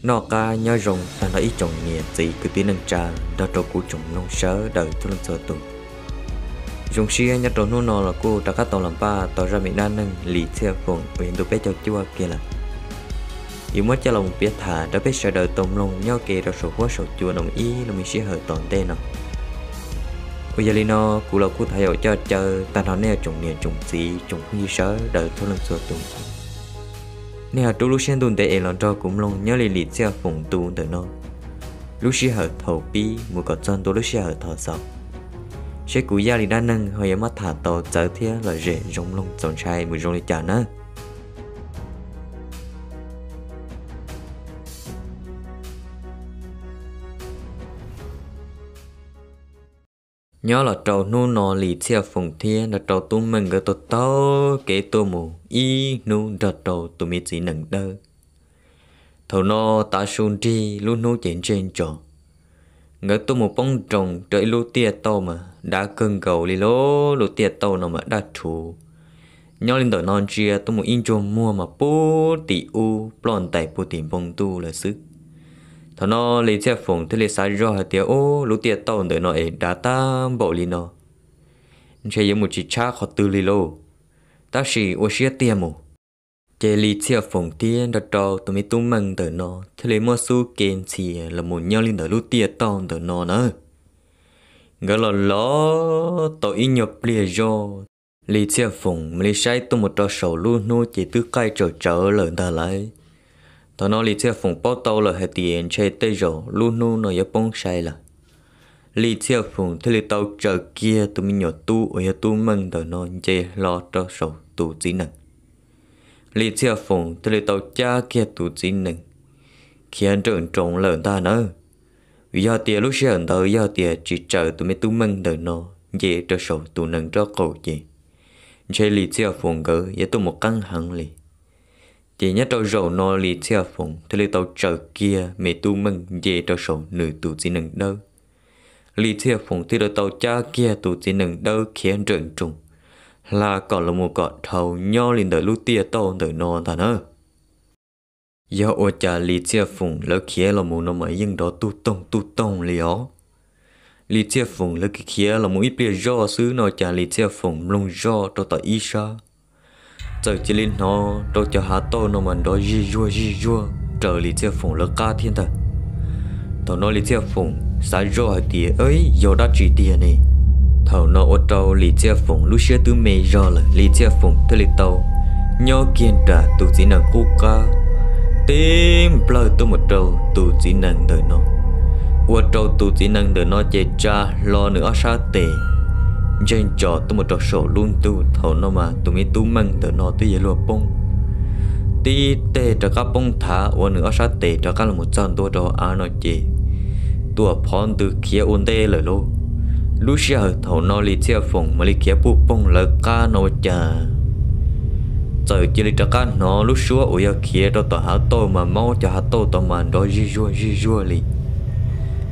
nó ca nhớ rồng ta nói ít trồng nhẹ gì cứ tiếng nâng trà đó trâu cú trồng nông sớ đời tôi lần sơ tùng dùng xia nhớ trâu nô nọ là cô ta cắt tàu làm ba tàu ra miền nam nâng lì theo vùng huyện tôi bé cho chua kia là yêu mất cho lòng biết thả đã biết sợ đời tùng lòng nhớ kia ra sổ hoa sổ chua đồng ý là mình sẽ hở toàn tên nó bây giờ nó cú là cú thay đổi cho chờ ta nói nè trồng nhẹ trồng gì trồng huy sớ đời tôi lần sơ tùng nè tôi lúc xem tuần tệ lần cho cũng lòng nhớ lì theo vùng tu từ nó lúc xí hở thầu pi một cọt chân tôi lúc xí hở thọ sầu sẽ cú gia lì đa nâng hơi mất thả tàu trở thế là rễ rong lông tròn trai mùi rong lì chả nữa nhớ là trâu nu nọ lì theo phùng thiên là trâu tu mình cái tổ tao kế tu mù y nu đợt trâu tu mi chỉ nâng đơ thầu nó ta xuân đi luôn nu trên trò ngỡ tu một bông trồng trời lú tia tao mà đã cơn cầu lì lú tia tao nó mà đã thủ nhớ lên đời non chia tu một in chôm mua mà bố tỷ u plon tại bố tìm bông tu là sức thằng nó lấy xe phồng thế lấy sai rồi thì ô lú tia tao đợi nó ấy đã ta bộ lì nó chơi giống một chỉ cha khó tư lì lô ta chỉ ô xía tia mù chơi lấy xe phồng tiên đặt trâu tụi mình tung măng đợi nó thế lấy mua su kén chỉ là một nhau lên đợi lú tia tao đợi nó nữa ngỡ là ló tao ít nhập lìa do lấy xe phồng lấy sai tung một trò sầu luôn nô chỉ tư cay trở lợn ta lại tao nói lý theo phụng bao tàu là hệ tiền chơi tây rồi luôn luôn nó yếu bông sai là lý theo phụng thế lý tàu chờ kia tụi mình nhỏ tu ở tu mừng tao nói chơi lo cho sầu tu chỉ nè lý theo phụng thế lý tàu cha kia tu chỉ nè khiến trợn trộn lợn ta nữa vì do tiền lúc sáng tao do tiền chỉ chờ tụi mình tu mừng tao nói chơi cho sầu tu nè cho cậu gì chơi lý theo phụng gỡ yếu tu một căng hẳn liền chỉ nhớ tàu rầu nó lì theo phụng thế lì tàu chờ kia mẹ tu mừng về tàu sầu nữ tu chỉ nâng đâu lì theo phụng thì tàu cha kia tu chỉ nâng đâu khiến trợn trùng là còn là một cọt thầu nho lên đợi lúc tia tàu đợi nó thà nữa do ô cha lì theo phụng lỡ kia là một nó mới nhưng đó tu tông lió lì theo phụng lỡ kia là một ít bia do xứ nó cha lì theo phụng lông do cho tàu y sa giờ chỉ linh nó đâu cho há tô nó mình đó di vua trở lý theo phụng là ca thiên thật thầu nó lý theo phụng sai rồi tiền ấy do đã chỉ tiền này thầu nó ở trâu lý theo phụng lúc xưa tứ mê do là lý theo phụng tới lý tàu nhớ kiên trả tụ chỉ năng cú ca tim plơ tôi một trâu tụ chỉ năng đời nó ở trâu tụ chỉ năng đời nó chạy cha lo nữa sao tệ trên trò tôi một trò sổ luôn tu thầu nó mà tụi mình tu măng từ nó tới giờ lúa bông tí tê cho các bông thả ở nữa sát tê cho các là một trăm tôi cho ăn nó chị tua phòn từ kia ôn tê lời lô lúc giờ thầu nó li theo phồng mà li kia bu bông là cá nó chả giờ chỉ li cho cá nó lúc xưa ở kia cho tao há tô mà mau cho há tô tao mà đó di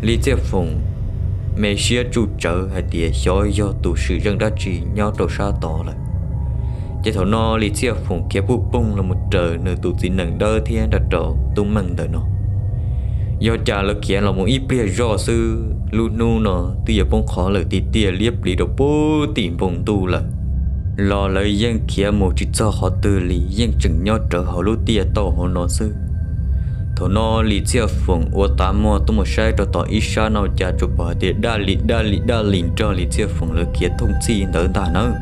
li theo phồng mẹ xia trụ trở hay địa xói do tụ sự dân đã chỉ nhau đầu xa tỏ lại chỉ thầu nó lý chia phụng kia bút bông là một trời nơi tụ chỉ nâng đơ thiên đặt trọ tung măng đời nó do trả lời kia là một ít bia do sư luôn nu nó tuy giờ bông khó lời tí tia liếp lý đồ bố tìm vùng tu là lo lời dân kia một chỉ cho họ từ lý dân chừng nhau trở họ lúc tia tổ họ nó sư thầu nó lý chia phụng ô tá mò tôi một sai cho tỏ ít sao nào trả chụp bỏ để đa lìn cho lý chia phụng lời kia thông chi đỡ ta nữa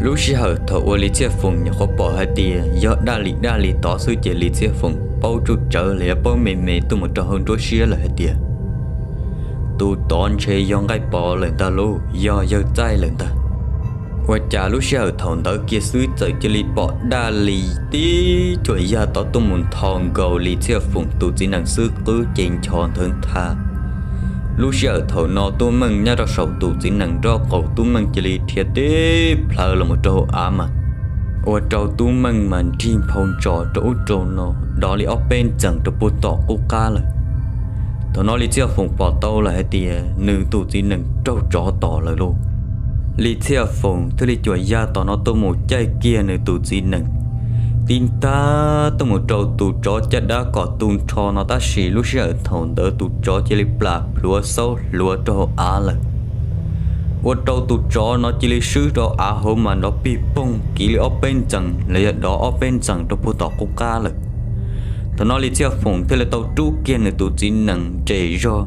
lúc sau thầu ô lý chia phụng nhà khó bỏ hai tia do đa lì tỏ sư chỉ lý chia phụng bao chút trở lại bao mềm tôi một trò hơn đôi xia là hai tia tôi toàn chơi do ngay bỏ lần ta lô do tay lần ta và trả lúc sau thằng đó kia suy tới cho lý bỏ đa lì tí chuẩn ra tỏ tôi muốn thằng gầu lý theo phụng tụ chỉ năng sư cứ trên tròn thân tha lúc sau thằng nó tôi mừng nhá ra sầu tụ chỉ năng do cầu tôi mừng chỉ lý thiệt tế phở là một trâu ám mà và trâu tôi mừng mà chim phong trò trâu trâu nó đó lý ốc bên chẳng trâu bút tỏ cô ca lại thằng nó lý theo phụng bỏ tàu là hai tia nữ tụ chỉ năng trâu trò tỏ lại luôn lý theo phụng thứ lý chuẩn ra tỏ nó tôi một chai kia nơi tụ chỉ nâng tin ta tôi một trâu tụ chó chết đã có tuôn cho nó ta xì lúc giờ thằng đỡ tụ chó chỉ lấy bạc lúa sâu lúa cho á là ô trâu tụ chó nó chỉ lấy sứ cho á hôm mà nó bị bông kỹ lấy ở bên chẳng lấy đó ở bên chẳng cho phụ tỏ cô ca là thằng nó lấy chia phồng thế là tàu trú kia người tụ chỉ nặng chạy do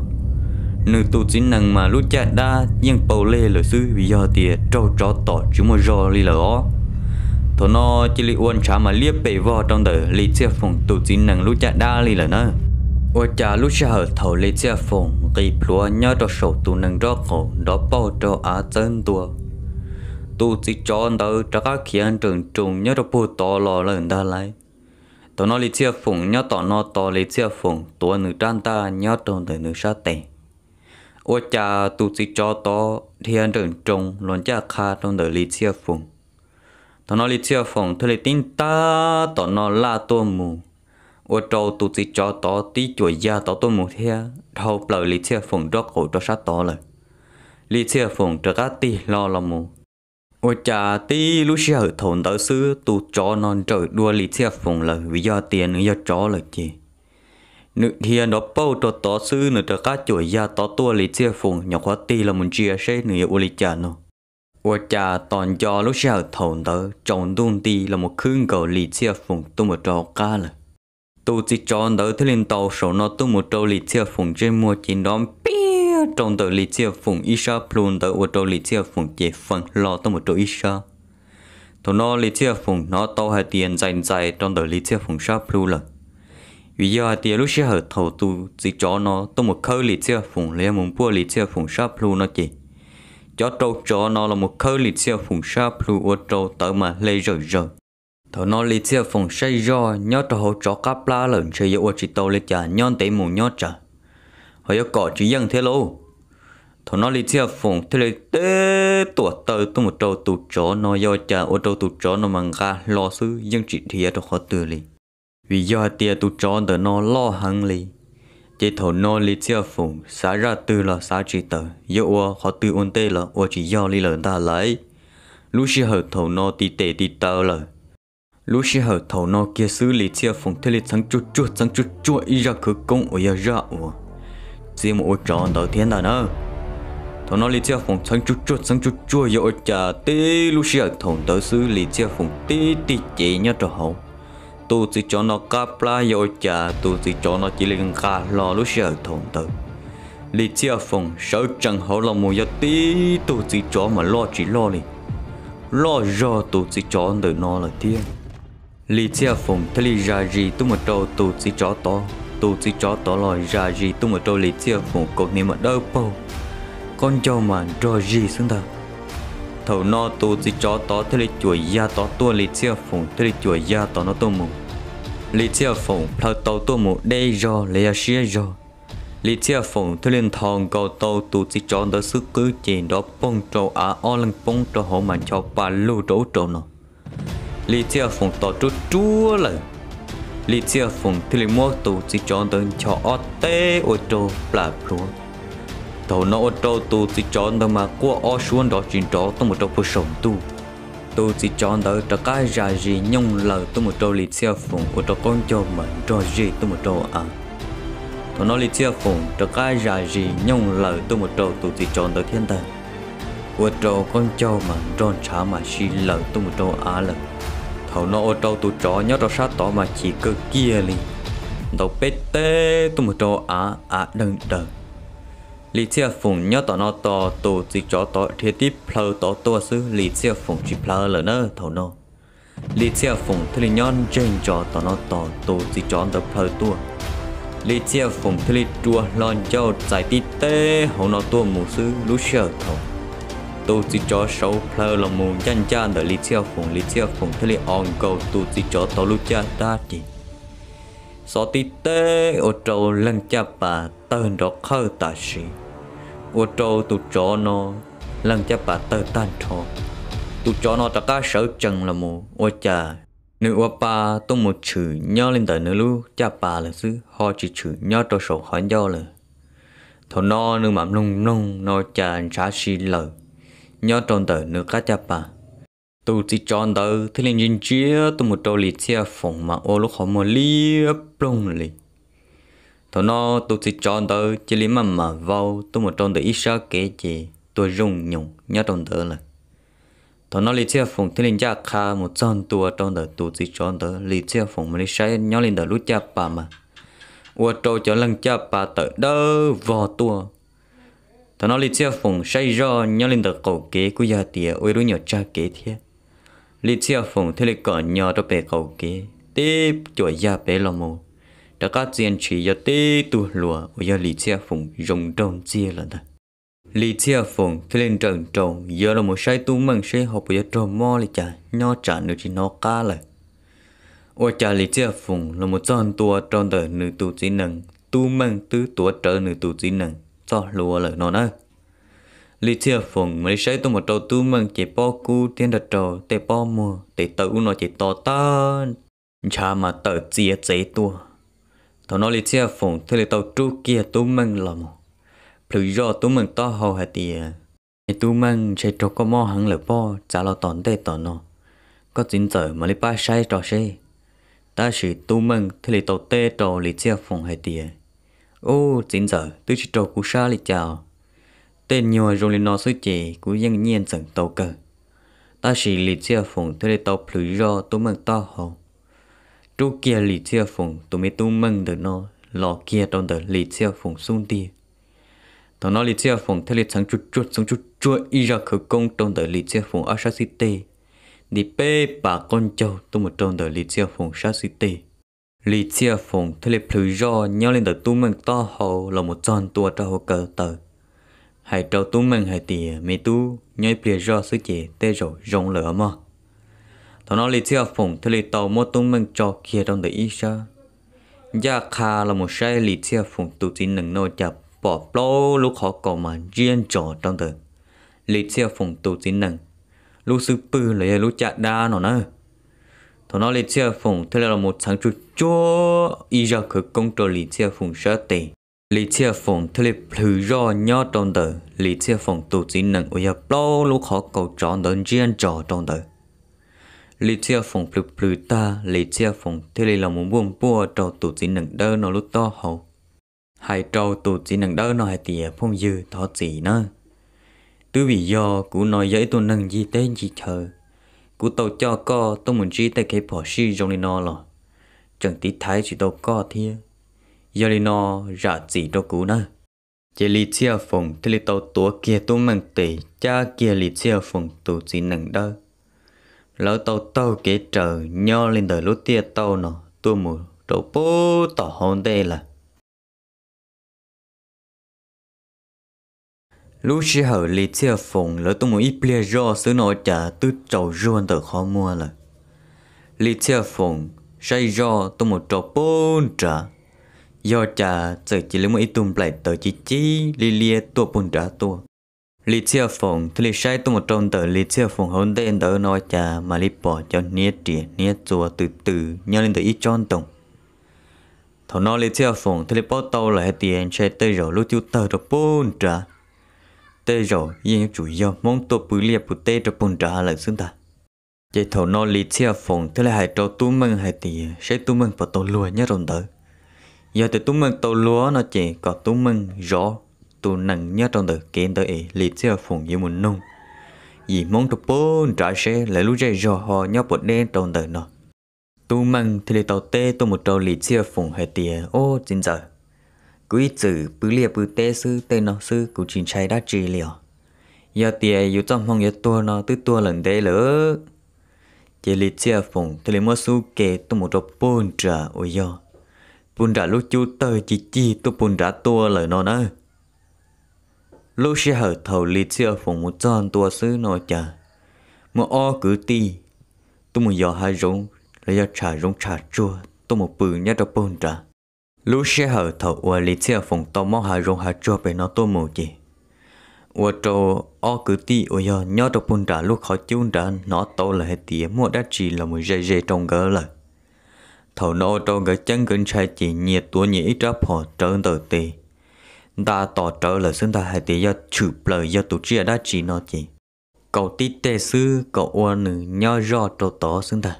người tụ chỉ nặng mà lúc chạy đa nhưng bầu lê là sứ vì giờ thì trâu chó tỏ chứ mà do li là ó thằng nó chỉ lấy uốn chả mà liếc bể vò trong đời lấy chia phồng tụ chỉ nặng lúc chạy đa li là nó ô cha lúc sau thầu lấy chia phồng kịp lúa nhớ cho sầu tụ nặng đó cổ đó bao cho á chân tua tụ chỉ chó đâu cho các khiên trường trùng nhớ cho bù to lò lần ta lại tụi nó lấy chia phồng nhớ tỏ nó to lấy chia phồng tua nữ trang ta nhớ trong đời nữ sát tệ ô cha tụ chỉ chó to thiên trường trùng luôn cha kha trong đời lấy chia phồng tụi nó lấy chia phồng thôi lấy tin ta tụi nó la tua mù ô trâu tụ chỉ chó to tí chuột da to tua mù theo thâu bờ lấy chia phồng đó cổ cho sát toเลยlấy chia phồng cho các tí lo là mù ô cha tí lúc sau thôn tới xứ tụ chó non trời đua lấy chia phồng là vì do tiền nữa do chó là gì nữ thiên đó bao cho to xứ nữa cho các chuột da to tua lấy chia phồng nhỏ quá tí là muốn chia sẻ nữa ô lấy cha nó ô cha toàn cho lúc sau thôn tới trồng đun tí là một khương cầu lấy chia phồng tua một trò cá là tụ chỉ chọn đỡ thế lên tàu số nó tua một trâu lấy chia phồng trên mua chín đóm bia trong tờ lấy chia phồng ít sa plun đỡ ô trâu lấy chia phồng chế phần lo tua một trâu ít sa thằng nó lấy chia phồng nó tàu hai tiền dành dài trong tờ lấy chia phồng sa plun là vì giờ tiền lúc sau hợp thầu tụ chỉ chọn nó tua một khơi lấy chia phồng lấy một bua lấy chia phồng sa plun nó chỉ cho trâu chó nó là một khơi lấy chia phồng sa plun ô trâu tờ mà lấy rồi thằng nó lấy chia phồng say do nhớ cho họ chó cáp lá lợn chơi ở chỉ tàu lấy trả nhon tế mù nhót trả họ có cọ chỉ dân thế lô thằng nó lấy chia phồng thế lấy tế tuột tờ tung một trâu tụt chó nó do trả ở trâu tụt chó nó mang ra lo xứ dân chỉ thiệt cho họ từ li vì do tiền tụt chó tờ nó lo hăng li chỉ thằng nó lấy chia phồng xả ra từ là xả chỉ tờ do họ từ ôn tê là chỉ do li lợn ta lấy lúc xưa họ thằng nó tì tê tì tờ là lúc xưa họ thầu nó kia xử lý chia phồng thế lịch sáng chút chua ý ra cửa công ở nhà ra chỉ một tròn đầu tiên là nó thầu nó lý chia phồng sáng chút chua giờ trả tê lúc xưa thầu tới xử lý chia phồng tê chế nhá cho hậu tôi chỉ cho nó cáp lá giờ trả tôi chỉ cho nó chỉ lên gà lo lúc xưa thầu tới lý chia phồng sợ chẳng hậu là một giờ tê tôi chỉ cho mà lo chỉ lo do tôi chỉ cho đời nó là thiên lý chia phồng thế lý ra gì tôi một trâu tôi chỉ chó to lòi ra gì tôi một trâu lý chia phồng cột niệm một đâu bao con trâu mà trò gì xứng ta thầu no tôi chỉ chó to thế lý chuột da to tua lý chia phồng thế lý chuột da to nó tôi mù lý chia phồng thầu tàu tôi mù đây do lấy xía do lý chia phồng thế liên thòng cầu tàu tôi chỉ chó đó sức cứ chỉ đó bông trâu á o lăng bông trâu họ mà cho ba lô trâu nó lý chia phồng tỏ chút chúa là lý chia phồng thì lý mua tụ chỉ chọn đơn cho ở tê ô tô là luôn tàu nó ô tô tụ chỉ chọn đơn mà qua ở xuống đó chuyện đó tôi một trâu phụ sống tụ chỉ chọn đơn cho cái ra gì nhung lời tôi một trâu lý chia phồng ô tô con cho mình cho gì tôi một trâu à tàu nó lý chia phồng cho cái ra gì nhung lời tôi một trâu tụ chỉ chọn đơn thiên thần ô tô con cho mình tròn trả mà xí lời tôi một trâu à lần thầu nó ô tô tụt chó nhớ cho sát tỏ mà chỉ cơ kia li đầu bê tê tụi một trò đừng đờ lý chia phùng nhớ tỏ nó tỏ tụ chỉ chó tỏ thiệt tiếp phơ tỏ tua sư lý chia phùng chỉ phơ là nơ thầu nó lý chia phùng thì nhon trên chó tỏ nó tỏ tụ chỉ chó tập phơ tua lý chia phùng thì chua lon châu giải tí tê hậu nó tua mù sư lú sợ thầu tôi chỉ cho sâu phơi là mù nhanh chan đợi lý chia phồng thế li on cầu tôi chỉ cho tàu lu cha ta chỉ so tí tê ô trâu lần cha bà tên đó khơi ta sĩ ô trâu tôi cho nó lần cha bà tên tan thọ tôi cho nó tất cả sở trần là mù ô cha nữ ô bà tôi một chữ nhớ lên đời nữ lu cha bà là xứ họ chỉ chữ nhớ cho sổ hỏi nhau là thọ nó nữ mắm nung nó cha trả xì lời nhớ trong tờ nước cá chapa tu chỉ chọn tờ thì lên nhìn chia tu một trâu lì chia phòng mà ô lúc họ mua liếp plong lì thằng nó tu chỉ chọn tờ chỉ lý mà vào tu một trâu tờ ít sao kể gì tôi rung nhung nhớ trong tờ là thằng nó lì chia phòng thì lên giá khá một trăm tua trong tờ tu chỉ chọn tờ lì chia phòng mà lì sai nhớ lên tờ lúc cha bà mà ô trâu cho lần cha bà tờ đỡ vò tua thằng nó lì chia phòng sai do nhớ lên tờ cầu kế của gia tiệt ôi đứa nhỏ cha kế thế lý chia phụng thế là còn nhỏ đó bé cầu kia tiếp chuỗi gia bé lo mồ đã có chuyện chỉ cho tiếp tu lùa ở gia lý chia phụng rồng trồng chia là ta lý chia phụng thế lên trồng trồng giờ là một sai tu mừng sai học bây giờ trồng mò lại chả nhỏ chả nữa chỉ nó cá lại ôi chả lý chia phụng là một con tua trong đời nữ tu chỉ năng tu mừng tứ tua trở nữ tu chỉ năng cho lùa lại nó nữa lý chia phụng mới xây tôi một trâu tu mừng chỉ bao cu tiền đặt trâu để bao mua để tự nó chỉ to ta cha mà tự chia giấy tua thằng nó lý chia phụng thế là tàu tru kia tu mừng là một plei do tu mừng to hậu hạt tiền tu mừng sẽ trâu có mò hàng lửa bao trả lo tòn tê tòn nó có chính giờ mà lý ba sai trò xe ta chỉ tu mừng thế là tàu tê trâu lý chia phụng hạt tiền ô chính giờ tôi chỉ trâu cú sa lý chào tên nhiều rồi nó suy chế của dân nhiên dần tàu cờ ta chỉ lì chia phụng thế tàu plei do tu mừng to hậu chú kia lì chia phụng tu mới tu mừng được nó lò kia trong đời lì chia phụng sung tia tao nó lì chia phụng thế sáng chút chút y ra khởi công trong đời lì chia phụng ở sát city đi bê bà con châu tu một trong đời lì chia phụng sát city lì chia phụng thế plei do nhau lên đời tu mừng to hậu là một tròn tua cho hậu cờ tờ hãy trâu tu mừng hãy tìa mê tu nhảy bìa do sư chế tê rồi rong lửa mà thằng nó lì chia phụng thế lì tàu mua tu mừng cho kia trong đời ý sa gia kha là một sai lì chia phụng tu chỉ nâng nô chập bỏ plo lúc họ cầu mà riêng trò trong đời lì chia phụng tu chỉ nâng lúc sư pư là lúc chặt đa nó nữa thằng nó lì chia phụng thế là một sáng chút chúa ý ra khởi công trò lì chia phụng sa tề lý chia phụng thế là plei do nhỏ trong đời lý chia phụng tu chỉ năng ở nhà bao lúc họ cầu chọn đơn riêng trò trong đời lý chia phụng plei ta lý chia phụng thế là một buông bùa trò tu chỉ năng đỡ nó lúc to hậu hai trò tu chỉ năng đỡ nó hai tiề phong dư thọ gì nữa từ vì do của nói giấy tu năng gì tên gì chờ của tàu cho co tôi muốn chỉ tay cái bỏ xi trong này nó lo chẳng tí thái chỉ tàu co thia giờ li nó ra gì đâu cũ nữa chỉ li chia phồng thì li tàu tua kia tu mừng tệ cha kia li chia phồng tu chỉ nặng đỡ lỡ tàu kế trời nho lên đời lúc tia tàu nó tu mù đâu bố tỏ hồn đây là lúc xí hở li chia phồng lỡ tu mù ít bia do xứ nội trả tư trầu ruộng từ khó mua là li chia phồng say do tu mù trầu bún trả do cha chỉ lấy một ít tôm lại tờ chi li tua bún trả tua li chia phồng thì li sai tu một trong tờ li chia phồng hôn tên tờ nói cha mà li bỏ cho nia trịa nia chùa từ từ nhau lên tờ ít tròn tổng thằng nó li chia phồng thì li bỏ tàu lại tiền sai tê rồi lúc tiêu tờ rồi bún trả tê rồi yên chủ yếu mong tua bự liệp bự tê rồi bún trả lại xứng ta vậy thằng nó li chia phồng thì li hai trâu tu mừng hai tiền sai tu mừng bỏ tàu lùa nhá rồi tờ giờ từ tu mừng tàu lúa nó chỉ có tu mừng rõ tu nặng nhớ trong đời kiến tới liệt chia phụng như một nung vì mong tu bốn trả xe lại lúc dây rõ họ nhớ bột đen trong đời nó tu mừng thì tàu tê tu một trâu liệt chia phụng hay tiền ô chính giờ quý chữ bứ liệt bứ tê sư tê nó sư cũng chính trái đã trì liều giờ tiềnอยู่trong phong giờ tua nó tư tua lần đây lỡ chỉ liệt chia phụng thì mua su kê tu một trâu bốn trả ôi giờ bún đã lúc chú tơ chi tôi bún đã tua lời nó nữa lúc sẽ hở thầu lý chia phụng một tròn tua xứ nó chả một o cứ ti tôi một giò hai rong là do trà chua tôi một bự nhát cho bún đã lúc sẽ hở thầu và lý chia phụng tao mò hai rong hai chua về nó tôi một gì và cho o cứ ti ở do nhát cho bún đã lúc khó chun đã nó to là hết tiếng một đắt chỉ là một dây trong gỡ lại thầu nó trong cái chân kinh trai chỉ nhiệt tuổi nhĩ tráp họ trở tới tì ta tỏ trở là xứng ta hay tí do chụp lời do tụ chia đã chỉ nó chỉ cậu tí tê sư cậu uốn nữ nhớ rõ trâu tỏ xứng ta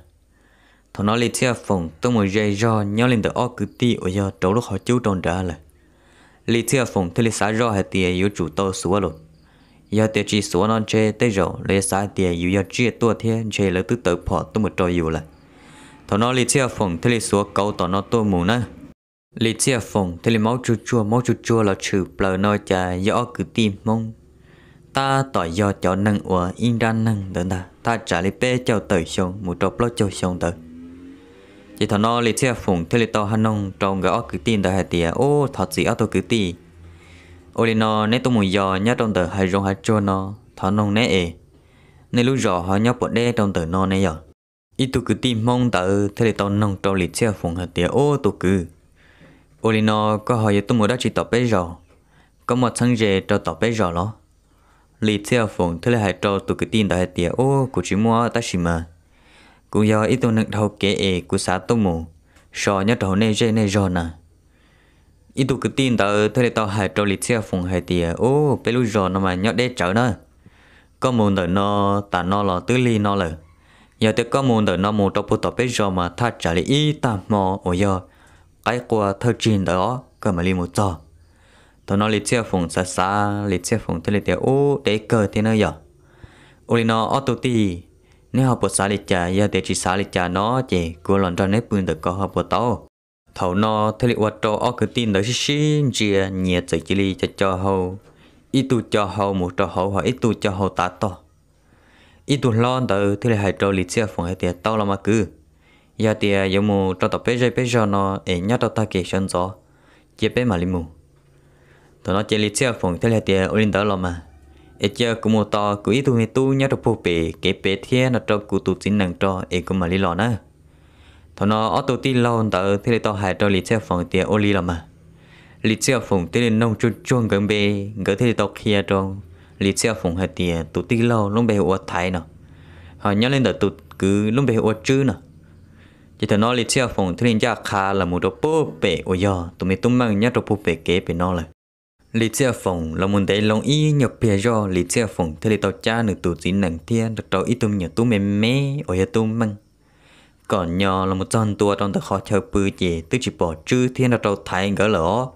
thằng nó lấy xe phòng tôi mới dây rõ nhớ lên từ ó cứ tí ở giờ trâu lúc họ chú tròn trả lại lấy xe phòng thì lấy xả rõ hay tiền yếu chủ tàu xóa rồi giờ tiền chỉ xóa non chơi tới rồi lấy xả tiền yếu giờ chia tua thế chơi lấy tứ tự bỏ tôi một trò yếu lại thằng nó lấy xe phòng thì lấy xóa cậu tỏ nó tôi mù nè lấy xe phòng thì lấy máu chua là trừ bờ nói chả do cứ tìm mong ta tỏ do cho năng của in ra năng đỡ ta trả lấy bé cho tới xong một trò plot cho xong tới chỉ thằng nó lấy xe phụng thế lấy tao hắn nông trong gõ cứ tin tới hai tia ô thật gì tôi cứ ti ô đi nó nếu tôi muốn do nhớ trong tờ hai rong hai cho nó thằng nông nè nên lúc rõ họ nhớ bọn đê trong tờ nó này giờ ít tôi cứ tin mong tờ thế lấy tao nông trong lấy xe phụng hai tia ô tôi cứ ô đi nó có hỏi tôi muốn đã chỉ tập bé rồi có một thằng rể cho tập bé rồi đó lý theo phụng thế là hai trò tụi cái tin tại tiệt ô của chỉ mua ta chỉ mà cũng do ít tôi nâng đầu kể của xã tôi mù so nhớ đầu này dễ này rồi nè ít tôi cái tin tại thế là tao hai trò lý theo phụng hai tiệt ô bé lúc rồi nó mà nhớ để chở nó có muốn đợi nó ta nó là tứ ly nó là giờ tôi có muốn đợi nó một trò bút tập bé rồi mà thà trả lý ít ta mò ở giờ cái qua thơ trình đó cơ mà li một trò tao nói lịch xe phụng xa lịch xe phụng thế lịch tiệt ô để cờ thế nơi giờ ô li nó auto ti nếu học bột xả lịch trà giờ để chỉ xả lịch trà nó chỉ của lần ra nếp bươn được có học bột tao thầu nó thế lịch quạt trâu ở cái tin đó xin chia nhẹ chỉ li cho hậu ít tu cho hậu một trò hậu hoặc ít tu cho hậu ta to ít tu lo từ thế lịch hai trâu lịch xe phụng hai tiệt tao là mà cứ giờ tiệt giống một trò tập bé giờ nó ấy nhát tao ta kể sân gió chia bé mà li mù tụi nó chơi lịch sử phòng thế là tiền ôn đó mà, chơi cũng một to cũng ít tu nhớ được phổ bể cái bể thiên là cho cụ tụ chính năng cho cũng mà lý lọ nữa, tụi nó ở tụ tin lâu đó thế là tao hại cho lịch sử phòng tiền ôn lý mà, lịch sử phòng thế là nông chuông gần bể gần thế là tao kia trong lịch sử phòng hay tiền tụ tin lâu lúc bể uất thái nè, họ nhớ lên đó tụ cứ lúc bể uất chứ nè, chỉ tụi nó lịch sử phòng thế nên chắc khá là một đồ phổ bể ôi giờ tụi mình tung mang nhớ đồ phổ bể cái bể nó là lý xe phòng là một đại long y nhập bia do lý xe phòng thế tao cha được tụ chính năng thiên được tao ít tụm nhiều tụm mê ở nhà tụm măng còn nhỏ là một con tua trong tao khó chơi bự gì tức chỉ bỏ chữ thiên là tao thay gỡ lỡ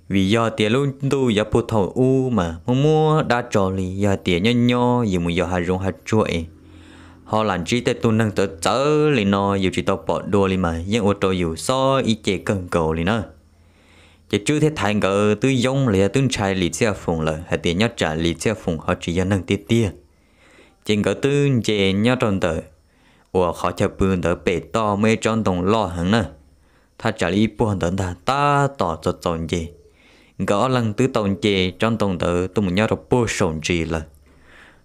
vì do tiền luôn tu giờ phụ thầu u mà mua đã trò lì giờ tiền nho dù một giờ hai rong hai chuỗi họ làm chi tết tu năng tao chở lì nó dù chỉ tao bỏ đua lì mà nhưng ô tô dù so y chế cần cầu lì nữa chỉ chưa thể thành cái tư giống là tương trai lý xe phụng là hay tiền nhất trả lý xe phụng họ chỉ cho năng tiết tia chỉ có tư chế nhất trong đời và họ cho bươn đời bể to mấy trong đồng lo hẳn nè ta trả lý buồn đời ta tỏ cho tổng gì gõ lần tứ tổng chế trong đồng đời tôi muốn nhớ được bố sổn gì là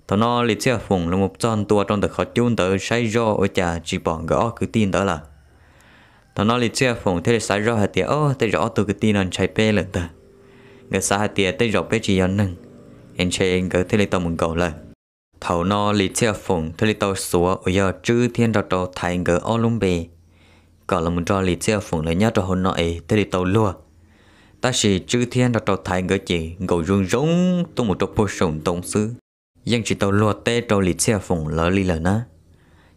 thằng nó lý xe phụng là một con tua trong đời họ chôn đời say do ở nhà chỉ bỏ gõ cứ tin đó là thằng nó lịch xe phụng thế là sai rõ hạt tiệt tới rõ tôi cái tin anh chạy pe lần ta người sai hạt tiệt tới rõ pe chỉ anh nâng anh chạy anh cái thế là tao muốn cầu lại thầu nó lịch xe phụng thế là tao xóa ở giờ chữ thiên đạo tao thành cái ở lông bề còn là một trò lịch xe phụng là nhớ cho hồn nó ấy thế là tao lúa ta chỉ chữ thiên đạo tao thành cái chỉ gầu rung rung tôi một trò bổ sung tổng sư nhưng chỉ tao lúa tê trò lịch xe phụng lỡ li là na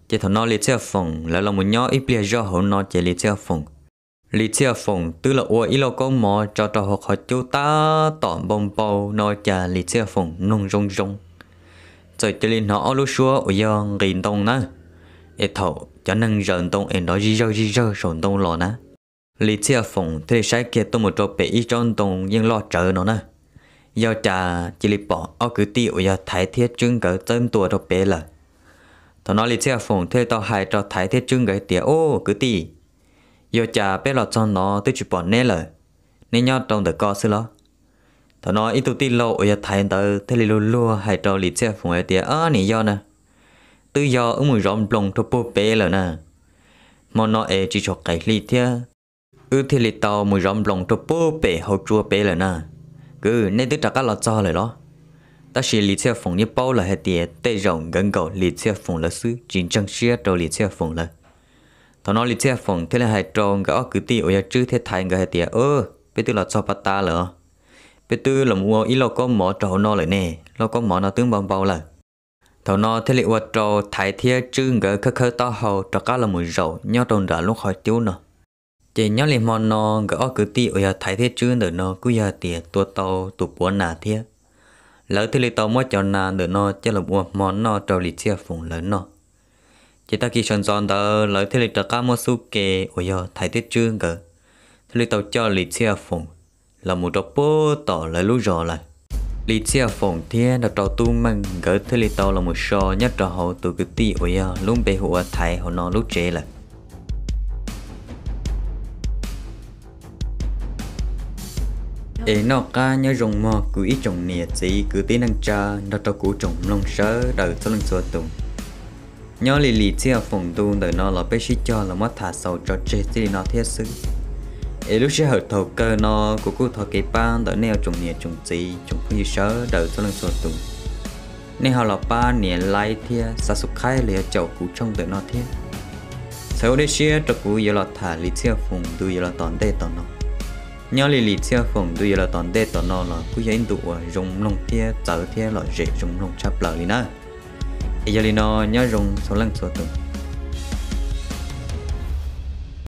chỉ thằng nó lịch xe phụng là một nhỏ ít bia do hậu nó chỉ lịch xe phụng tức là ủa ít lo có mò cho trò học họ chú ta tỏm bông bầu nó chả lịch xe phụng nung rong rong rồi cho nên họ lúc xưa ở giờ nghìn tông nè ít thầu cho nên rợn tông em nói gì rơ sồn tông lò nè lịch xe phụng thì sai kia tôi một trò bị ít trong tông nhưng lo trợ nó nè giờ chả chỉ lịch bỏ ở cứ tiêu giờ thái thiết chứng cỡ tôm tua đâu bé là thằng nó lịch xe phụng thế tao hai cho thái thiết trưng cái tiệt ô cứ tì giờ chả bé lọt cho nó tới chụp bọn nè lời nên nhớ trong đời co xưa lo thằng nó ít tu tin lâu giờ thái tao thế liền lùa hai cho lịch xe phụng cái tiệt nè do nè từ giờ ông mùi rộm lồng cho bố bé rồi nè mà nó chỉ cho cái lịch thế thế lịch tao mùi rộm lồng cho bố bé hậu chua bé rồi nè cứ nên tức là các lọt cho lời đó ta chỉ lịch xe phụng như bao là hệ tiệt tây rộng gần cầu lịch xe phụng là sư chính trang xe trâu lịch xe phụng là thằng nó lịch xe phụng thế là hai trâu cái cứ ti ở trước thế thành cái hệ tiệt bây tư là cho bắt ta lỡ bây tư là mua ít lo có mỏ trâu nó lại nè lo có mỏ nó tướng bao bao là thầu nó thế liệu trâu thái thiết trưng gỡ khơi khơi to hầu cho cá là mùi rầu nhau tròn đã lúc khỏi tiêu nè chỉ nhau liền mòn nó gỡ cứ ti ở thái thiết trưng để nó cứ giờ tiệt tua tàu tụ bún nà thiết lỡ thế liệu tàu mới cho nà để nó chỉ là buồn món nó trâu lì chia phùng lớn nó chỉ ta khi chọn chọn đó lỡ thế liệu cá mua su kê ở giờ thái thiết trưng gỡ thế liệu tàu cho lì chia phùng là một trâu bố tỏ lại lú rò lại lý chia phồng thiên đặt trò tu măng gỡ thế lý tàu là một sò nhất trò hậu từ cái ti ôi à luôn bề hụa thái họ nó lúc chế là ấy nó ca nhớ rồng mò cứ ít trồng nè gì cứ tí năng cha đặt trò cũ trồng lông sớ đợi cho lông xua tùng nhớ lý chia phồng tu đợi nó là bé xí cho là mất thả sầu cho chế thì nó thiết sức ấy lúc sẽ hợp thầu cơ nó của cô thọ cái ban đỡ neo trồng nhẹ trồng gì trồng như sớ đỡ cho lần xuân tùng nên họ là ba nhẹ lai thia sa sục khai lìa chậu cũ trong đỡ nó thia sau đây xe trật cũ giờ là thả lì xe phồng tôi giờ là toàn đê toàn nó nhớ lì xe phồng tôi giờ là toàn đê toàn nó là cứ giấy tụ dùng lông thia chở thia loại rễ dùng lông chắp lợn đi nè giờ lì nó nhớ dùng số lần xuân tùng